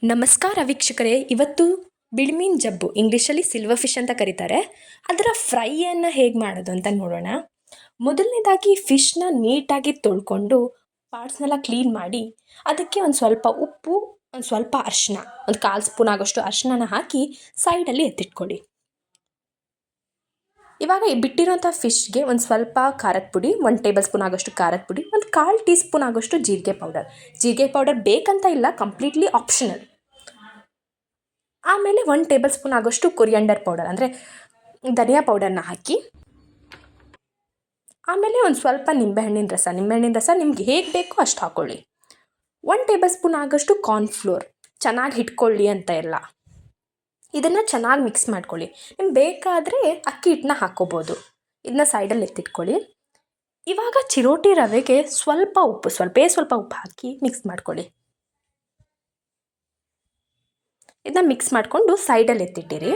ನಮಸ್ಕಾರ ವೀಕ್ಷಕರೇ, ಇವತ್ತು ಬಿಳಿಮೀನು ಜಬ್ಬು, ಇಂಗ್ಲೀಷಲ್ಲಿ ಸಿಲ್ವರ್ ಫಿಶ್ ಅಂತ ಕರೀತಾರೆ, ಅದರ ಫ್ರೈಯನ್ನು ಹೇಗೆ ಮಾಡೋದು ಅಂತ ನೋಡೋಣ. ಮೊದಲನೇದಾಗಿ ಫಿಶ್ನ ನೀಟಾಗಿ ತೊಳ್ಕೊಂಡು ಪಾರ್ಟ್ಸ್ನೆಲ್ಲ ಕ್ಲೀನ್ ಮಾಡಿ ಅದಕ್ಕೆ ಒಂದು ಸ್ವಲ್ಪ ಉಪ್ಪು, ಒಂದು ಸ್ವಲ್ಪ ಅರಿಶಿನ, ಒಂದು 1/4 ಸ್ಪೂನ್ ಆಗೋಷ್ಟು ಅರಿಶಿನ ಹಾಕಿ ಸೈಡಲ್ಲಿ ಎತ್ತಿಟ್ಕೊಳ್ಳಿ. ಇವಾಗ ಬಿಟ್ಟಿರೋಂಥ ಫಿಶ್ಗೆ ಒಂದು ಸ್ವಲ್ಪ ಖಾರದ ಪುಡಿ, 1 ಟೇಬಲ್ ಸ್ಪೂನ್ ಆಗೋಷ್ಟು ಖಾರದ ಪುಡಿ, ಒಂದು 1/4 ಟೀ ಸ್ಪೂನ್ ಆಗೋಷ್ಟು ಜೀರಿಗೆ ಪೌಡರ್ ಬೇಕಂತ ಇಲ್ಲ, ಕಂಪ್ಲೀಟ್ಲಿ ಆಪ್ಷನಲ್. ಆಮೇಲೆ 1 ಟೇಬಲ್ ಸ್ಪೂನ್ ಆಗೋಷ್ಟು ಕೊರಿಯಾಂಡರ್ ಪೌಡರ್ ಅಂದರೆ ಧನಿಯಾ ಪೌಡರ್ನ ಹಾಕಿ, ಆಮೇಲೆ ಒಂದು ಸ್ವಲ್ಪ ನಿಂಬೆಹಣ್ಣಿನ ರಸ ನಿಮ್ಗೆ ಹೇಗೆ ಬೇಕೋ ಅಷ್ಟು ಹಾಕ್ಕೊಳ್ಳಿ. 1 ಟೇಬಲ್ ಸ್ಪೂನ್ ಆಗೋಷ್ಟು ಕಾರ್ನ್ಫ್ಲೋರ್, ಚೆನ್ನಾಗಿ ಹಿಟ್ಕೊಳ್ಳಿ ಅಂತ ಎಲ್ಲ. ಇದನ್ನು ಚೆನ್ನಾಗಿ ಮಿಕ್ಸ್ ಮಾಡ್ಕೊಳ್ಳಿ. ನಿಮ್ಗೆ ಬೇಕಾದರೆ ಅಕ್ಕಿ ಹಿಟ್ಟನ್ನ ಹಾಕ್ಕೋಬೋದು. ಇದನ್ನ ಸೈಡಲ್ಲಿ ಎತ್ತಿಟ್ಕೊಳ್ಳಿ. ಇವಾಗ ಚಿರೋಟಿ ರವೆಗೆ ಸ್ವಲ್ಪ ಉಪ್ಪು ಹಾಕಿ ಮಿಕ್ಸ್ ಮಾಡ್ಕೊಳ್ಳಿ. ಇದನ್ನ ಮಿಕ್ಸ್ ಮಾಡಿಕೊಂಡು ಸೈಡಲ್ಲಿ ಎತ್ತಿಟ್ಟಿರಿ.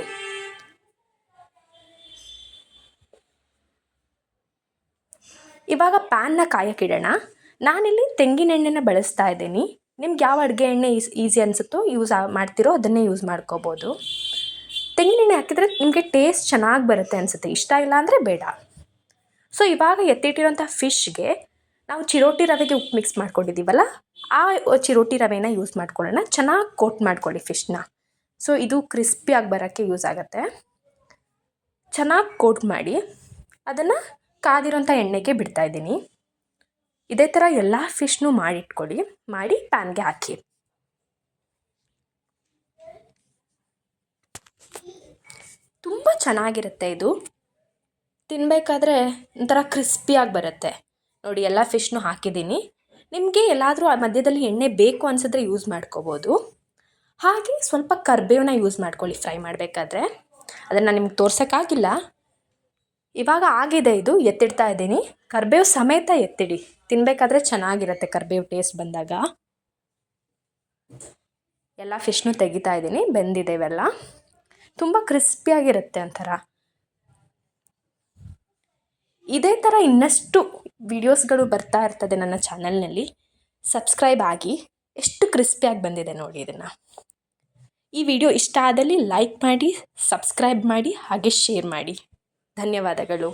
ಇವಾಗ ಪ್ಯಾನ್ನ ಕಾಯಕ್ಕಿಡೋಣ. ನಾನಿಲ್ಲಿ ತೆಂಗಿನ ಎಣ್ಣೆನ ಬಳಸ್ತಾ ಇದ್ದೀನಿ. ನಿಮ್ಗೆ ಯಾವ ಅಡುಗೆ ಎಣ್ಣೆ ಈಸಿ ಅನಿಸುತ್ತೋ ಮಾಡ್ತಿರೋ ಅದನ್ನೇ ಯೂಸ್ ಮಾಡ್ಕೋಬೋದು. ತೆಂಗಿನ ಎಣ್ಣೆ ಹಾಕಿದರೆ ನಿಮಗೆ ಟೇಸ್ಟ್ ಚೆನ್ನಾಗಿ ಬರುತ್ತೆ ಅನಿಸುತ್ತೆ, ಇಷ್ಟ ಇಲ್ಲ ಅಂದರೆ ಬೇಡ. ಸೊ ಇವಾಗ ಎತ್ತಿಟ್ಟಿರೋಂಥ ಫಿಶ್ಗೆ ನಾವು ಚಿರೋಟಿ ರವೆಗೆ ಉಪ್ಪು ಮಿಕ್ಸ್ ಮಾಡ್ಕೊಂಡಿದ್ದೀವಲ್ಲ, ಆ ಚಿರೋಟಿ ರವೆನ ಯೂಸ್ ಮಾಡ್ಕೊಳ್ಳೋಣ. ಚೆನ್ನಾಗಿ ಕೋಟ್ ಮಾಡ್ಕೊಳ್ಳಿ ಫಿಶ್ನ. ಸೊ ಇದು ಕ್ರಿಸ್ಪಿಯಾಗಿ ಬರೋಕ್ಕೆ ಯೂಸ್ ಆಗುತ್ತೆ. ಚೆನ್ನಾಗಿ ಕೋಟ್ ಮಾಡಿ ಅದನ್ನು ಕಾದಿರೋಂಥ ಎಣ್ಣೆಗೆ ಬಿಡ್ತಾಯಿದ್ದೀನಿ. ಇದೇ ಥರ ಎಲ್ಲ ಫಿಶ್ನೂ ಮಾಡಿಟ್ಕೊಳ್ಳಿ. ಮಾಡಿ ಪ್ಯಾನ್ಗೆ ಹಾಕಿ. ತುಂಬ ಚೆನ್ನಾಗಿರುತ್ತೆ ಇದು. ತಿನ್ನಬೇಕಾದ್ರೆ ಒಂಥರ ಕ್ರಿಸ್ಪಿಯಾಗಿ ಬರುತ್ತೆ. ನೋಡಿ, ಎಲ್ಲ ಫಿಶ್ನೂ ಹಾಕಿದ್ದೀನಿ. ನಿಮಗೆ ಎಲ್ಲಾದರೂ ಮಧ್ಯದಲ್ಲಿ ಎಣ್ಣೆ ಬೇಕು ಅನಿಸಿದ್ರೆ ಯೂಸ್ ಮಾಡ್ಕೋಬೋದು. ಹಾಗೆ ಸ್ವಲ್ಪ ಕರಿಬೇವನ್ನ ಯೂಸ್ ಮಾಡ್ಕೊಳ್ಳಿ ಫ್ರೈ ಮಾಡಬೇಕಾದ್ರೆ. ಅದನ್ನು ನಿಮ್ಗೆ ತೋರ್ಸೋಕ್ಕಾಗಿಲ್ಲ. ಇವಾಗ ಆಗಿದೆ, ಇದು ಎತ್ತಿಡ್ತಾ ಇದ್ದೀನಿ. ಕರಿಬೇವು ಸಮೇತ ಎತ್ತಿಡಿ, ತಿನ್ನಬೇಕಾದ್ರೆ ಚೆನ್ನಾಗಿರುತ್ತೆ ಕರಿಬೇವು ಟೇಸ್ಟ್ ಬಂದಾಗ. ಎಲ್ಲ ಫಿಶ್ನೂ ತೆಗಿತಾ ಇದ್ದೀನಿ, ಬೆಂದಿದೆ ಇವೆಲ್ಲ. ತುಂಬ ಕ್ರಿಸ್ಪಿಯಾಗಿರುತ್ತೆ ಒಂಥರ. ಇದೇ ಥರ ಇನ್ನಷ್ಟು ವಿಡಿಯೋಸ್ಗಳು ಬರ್ತಾ ಇರ್ತದೆ ನನ್ನ ಚಾನಲ್ನಲ್ಲಿ. ಸಬ್ಸ್ಕ್ರೈಬ್ ಆಗಿ. ಎಷ್ಟು ಕ್ರಿಸ್ಪಿಯಾಗಿ ಬಂದಿದೆ ನೋಡಿ ಇದನ್ನು. ಈ ವಿಡಿಯೋ ಇಷ್ಟ ಆದಲ್ಲಿ ಲೈಕ್ ಮಾಡಿ, ಸಬ್ಸ್ಕ್ರೈಬ್ ಮಾಡಿ, ಹಾಗೆ ಶೇರ್ ಮಾಡಿ. ಧನ್ಯವಾದಗಳು.